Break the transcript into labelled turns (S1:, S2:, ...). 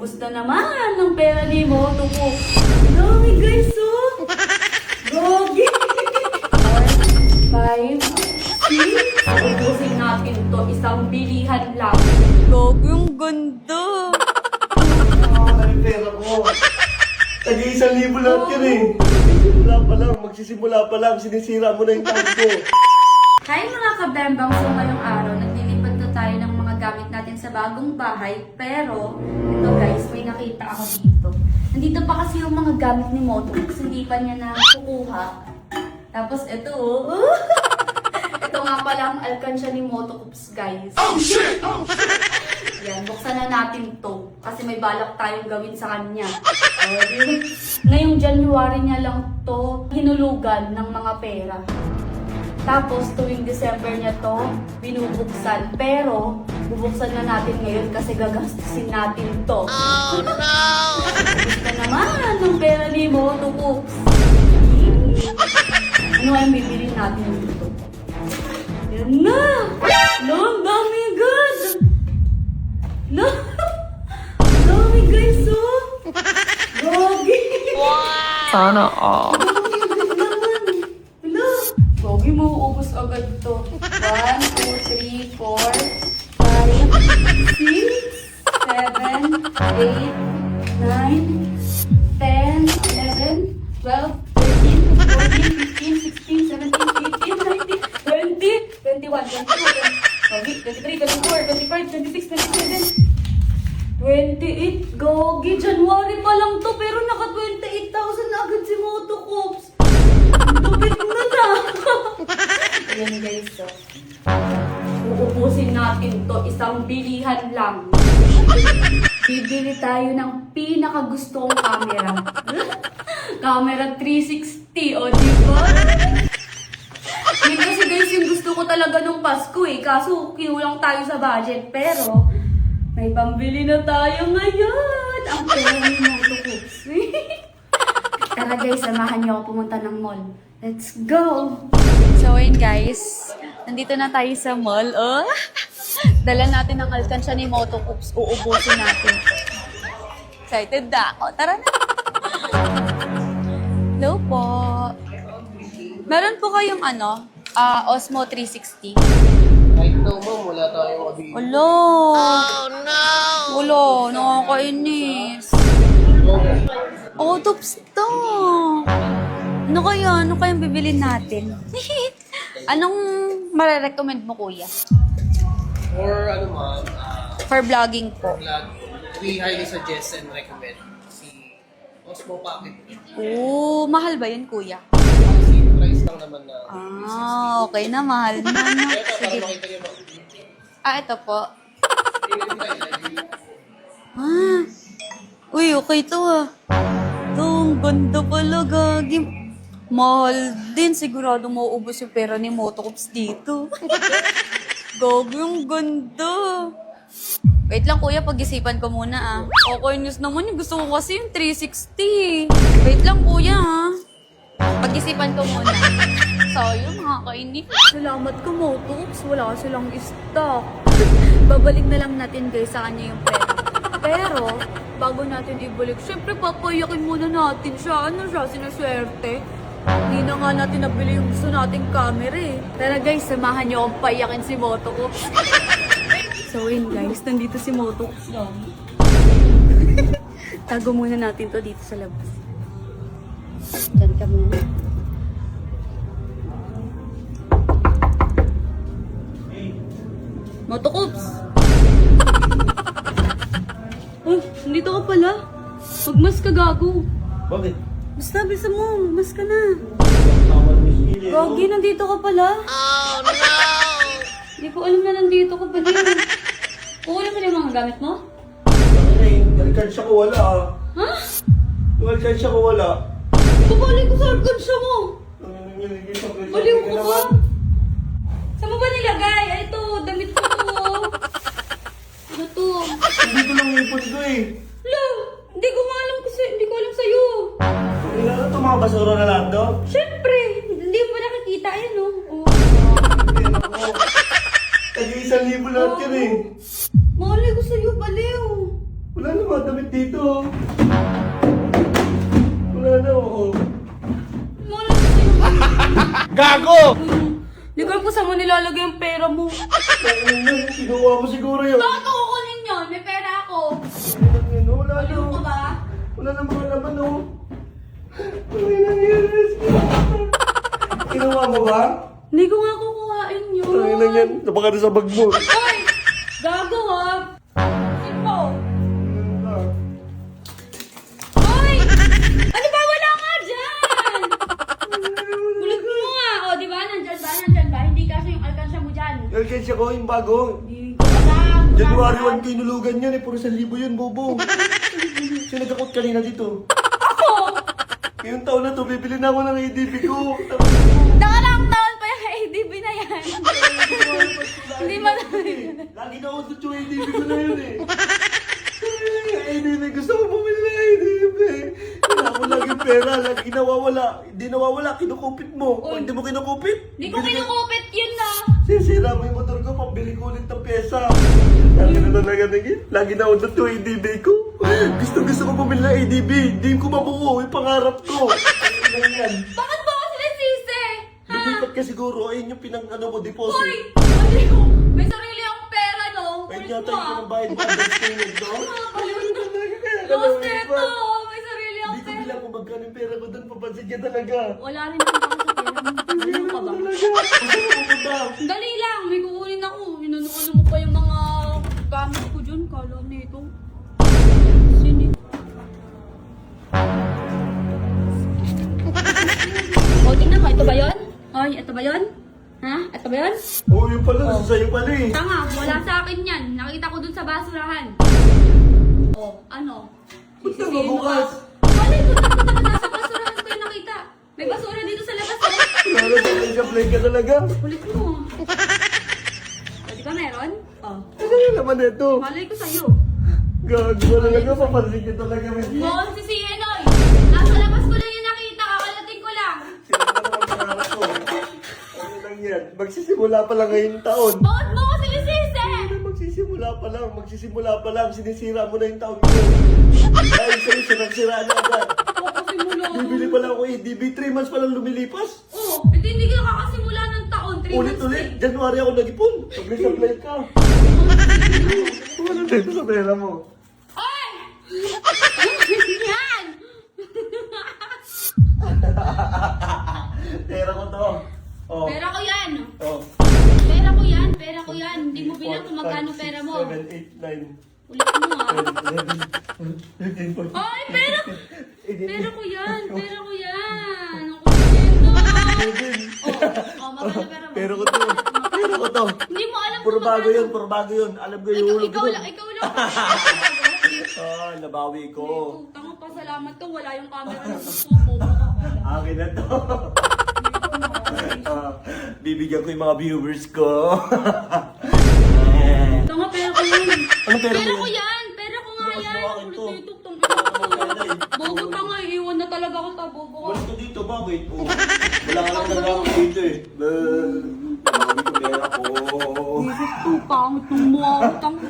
S1: Ubus na naman ng pera ni Moto ko. Dami guys, oh! Gogi! 5, 6, ubusin natin to. Isang bilihan lang. Gogi, yung ganda!
S2: Ang pera ko. Tag-1,000 lahat yun eh. Magsisimula pa lang, sinisira mo na yung tawag ko.
S1: Hi mga kabembang! So ngayong araw, naglilipad na tayo ng mga gamit natin sa bagong bahay. Pero, ito guys, may nakita ako dito. Nandito pa kasi yung mga gamit ni Moto. Kasi hindi pa niya nakukuha. Tapos ito, oh. Ito nga pala ang alkansya ni Moto Coops, guys. Oh shit! Oh shit! Yan, buksan na natin to. Kasi may balak tayong gawin sa kanya. Ngayong January niya lang to hinulugan ng mga pera. Tapos tuwing December niya to binubuksan. Pero bubuksan na natin ngayon kasi gagastusin natin to. Oh no! Gusto naman ng pera ni Moto Coops. Ano ang bibili natin dito? Yan na! No, dami good! No! Dami guys, oh! Gogi!
S3: Sana all.
S1: Gogi, mauubos agad to. 1, 2, 3, 4, 5, 6, 7, 8, 9, 10, 11, 12, 13, 14, 15, 16, 17, 18, 19, 20, 21, 22, 23, 24, 25, 26, 27, 28. Gogi, January pa lang to pero naka 28,000 na agad si Moto Coops. Lupit mo na. Ayan guys, so. Uubusin natin to. Isang bilihan lang. Bibili tayo ng pinakagusto kong camera. Camera 360, o diba? Yun kasi guys yung gusto ko talaga nung Pasko eh. Kaso kinulang tayo sa budget. Pero may pambili na tayo ngayon. Ang pera ni Moto Coops. Tara guys, samahan niyo ako pumunta ng mall. Let's go! So ayun guys, nandito na tayo sa mall. Oh. Dala natin ang alkansya ni Moto Coops. Uubusin natin. Excited na ako. Tara na! Hello po. Meron po kayong Osmo 360?
S2: Kahit daw mo, wala tayong mabili.
S1: Hello! Oh no! Wala, nakakainis. Oh, Tops to! Ano kayang bibilin natin? Anong marirecommend mo, kuya?
S2: Or
S1: For vlogging po.
S2: vlog, we highly suggest and recommend si Osmo Pocket.
S1: Oh, mahal ba yun, kuya?
S2: Kasi price lang naman na.
S1: Okay na, mahal na. No?
S2: Ito, para
S1: Sige.
S2: makita niyo ba?
S1: Ito po. Uy, okay to ah. Ito, ang ganda pala, gagi. Mahal din, sigurado mauubos yung pera ni Moto Coops dito. Gagi, ang ganda. Wait lang kuya, pag-isipan ko muna ah. Okay, news naman yung gusto ko kasi yung 360. Wait lang kuya ah. Pag-isipan ko muna. Sayang, nakakainis. Salamat ka, Moto Coops. Wala silang stock. Babalik na lang natin guys sa kanya yung pera. Pero, bago natin ibalik, syempre papayakin muna natin siya. Ano siya, sinaswerte? Hindi na nga natin nabili yung gusto nating camera eh. Tara guys, samahan niyo akong payakin si Moto Coops. So yun guys, nandito si Moto Coops lang. Tago muna natin to dito sa labas. Diyan ka muna. Moto Coops! Oh, nandito ka pala. Magmas ka, gago.
S2: Bakit?
S1: Basta, bisa mo. Mas ka na. Gogi, nandito ka pala. Oh, no! Hindi ko alam na nandito ka pala. Kukunin mo na yung mga gamit mo?
S2: Yung alkansya ko wala ah.
S1: Ha?
S2: Yung alkansya ko wala.
S1: Babalik ko sa alkansya mo. Baliw ko ba? Saan mo ba nilagay? Ay, ito. Damit ko to. Ano to?
S2: Hindi ko lang ipon ko eh.
S1: Hala, hindi ko alam kasi. Hindi ko alam sa'yo.
S2: Ano ito, mga basura na lang to?
S1: Siyempre, hindi mo ba nakikita yan, no? Oh.
S2: Tag-1,000 lahat yun eh.
S1: Mahali ko sa'yo, baliw.
S4: Wala na mga damit dito. Wala na, oo.
S1: Muna sa sa'yo.
S4: Gago!
S1: Hindi ko alam kung saan mo nilalagay ang pera mo.
S4: Kinuha mo siguro yun.
S1: Bakit ko kukunin yun? May pera ako.
S4: Wala na.
S1: Aliw ko ba?
S4: Wala na mga laman, oh. Ano yung nangyari? Kinuha mo ba?
S1: Hindi ko nga kukuhain yun.
S4: Ano yung nangyari? Napaka na sa bag mo.
S1: Ay! Gago ha! Sino? Ay! Ano ba? Wala nga dyan! Bulit mo nga! O, di ba? Nandyan ba? Nandyan ba? Hindi kasi yung alkansya mo dyan.
S4: Alkansya ko, yung bago.
S1: Hindi ko alam.
S4: January 1 kayo nulugan yun eh. Puro 1,000 yun, bobo. Sino nagkakot kanina dito?
S1: Ako!
S4: Ngayong taon na to, bibili na ako ng ADP ko.
S1: Nakaraang taon pa yung ADB na yan. Hindi mo
S4: Lagi na udot yung ADP ko na yun eh. ADP, gusto ko bumili ng ADP. Wala ko laging pera, lagi nawawala. Hindi nawawala, kinukupit mo. O hindi mo kinukupit?
S1: Hindi ko kinukupit yun na.
S4: Sisira mo yung motor ko, pambili ko ulit ng pyesa. Lagi na talaga naging, lagi na udot yung ADP ko. Gusto ko bumili ng ADP. Hindi ko mabuo, yung pangarap ko. Ano yan?
S1: Bakit ba ako sinisisi? Ha?
S4: Lumipat ka siguro, ayun yung pinang-ano mo, deposit.
S1: Hoy! Mali ko. May sarili akong pera, no?
S4: Ayun
S1: Kulit
S4: yata
S1: mo,
S4: yung
S1: ah.
S4: pinang-bayad mo, understatement, no?
S1: Lost neto! May sarili
S4: Hindi
S1: akong
S4: ko
S1: pera.
S4: bilang kung magkano yung pera ko doon, papansin ka talaga.
S1: Wala rin naman ako sa pera mo. Ano ka ba?
S4: Talaga, gusto ko pupunta.
S1: Dali lang, may kukunin ako. Inunukulo mo pa yung mga gamit ko dyan. Kala nito. Sini. O, tingnan mo. Ito ba yun? Ay, ito ba yun? Ha? Ito ba yun?
S4: Oo, yung pala, nasa sa'yo pala eh.
S1: Tanga, wala sa akin yan. Nakita ko dun sa basurahan. O, ano?
S4: Ba't ka
S1: Sisisihin mo
S4: mabukas?
S1: ka? Wala, dun ako nasa basurahan ko yung nakita. May basura dito sa labas, oh.
S4: Wala, play ka talaga.
S1: Kulit mo. O, di ba meron? O.
S4: Ano yung laman nito?
S1: Malay ko sa'yo.
S4: Gago ka talaga, papansin ka talaga.
S1: Mo, sisihin, oy. Nasa labas ko lang yung nakita. Kakalating ko lang.
S4: Sino ka naman pangarap ko? Ano lang yan? Magsisimula pa lang ngayong taon.
S1: Bakit mo ko sinisisi?
S4: Magsisimula pa lang, sinisira mo na yung taon ko. Dahil sa'yo, sirang-sira na agad.
S1: Ako kasimula ko.
S4: Bibili pa lang ako ADB, 3 months pa lang lumilipas.
S1: Oh, hindi ka kakasimula ng taon. 3 months
S4: Ulit-ulit, January ako nag-ipon. Pag-resupply ka. Wala dito sa pera mo.
S1: Oy! Yan!
S4: Pera ko to. Oh.
S1: Pera ko yan.
S4: Oh.
S1: Pera ko yan. Pera ko yan. Hindi mo bilang kung magkano pera mo.
S4: 7, 8, 9,
S1: Ulit mo ah.
S4: 10, 11, 12, 13, 14.
S1: Ay, pera! Pera ko yan. Pera ko yan. Ang kumpleto. Oh, magkano pera mo?
S4: Pera ko to. Pera ko to.
S1: Hindi mo alam
S4: Puro
S1: kung
S4: bago
S1: magkano.
S4: yun, puro bago yun. Alam ko yung hulog
S1: Ikaw
S4: ko.
S1: lang, ikaw lang.
S4: Ah, nabawi ko.
S1: Tanga pa, salamat to. Wala yung camera ng susubo.
S4: Akin na to. Bibigyan ko yung mga viewers ko.
S1: Tanga, pera ko yan.
S4: Anong pera mo
S1: Pera
S4: yun?
S1: ko yan. Pera ko nga
S4: Bukas
S1: yan.
S4: mo akin to.
S1: Ulit dito, bobo ka nga. Iwan na talaga ako. Bobo ka.
S4: Balis ko dito, bakit? Oh, wala ka lang talaga ako dito eh. Nabawi ko pera ko.
S1: Pangit ng mukha ko. Tanga.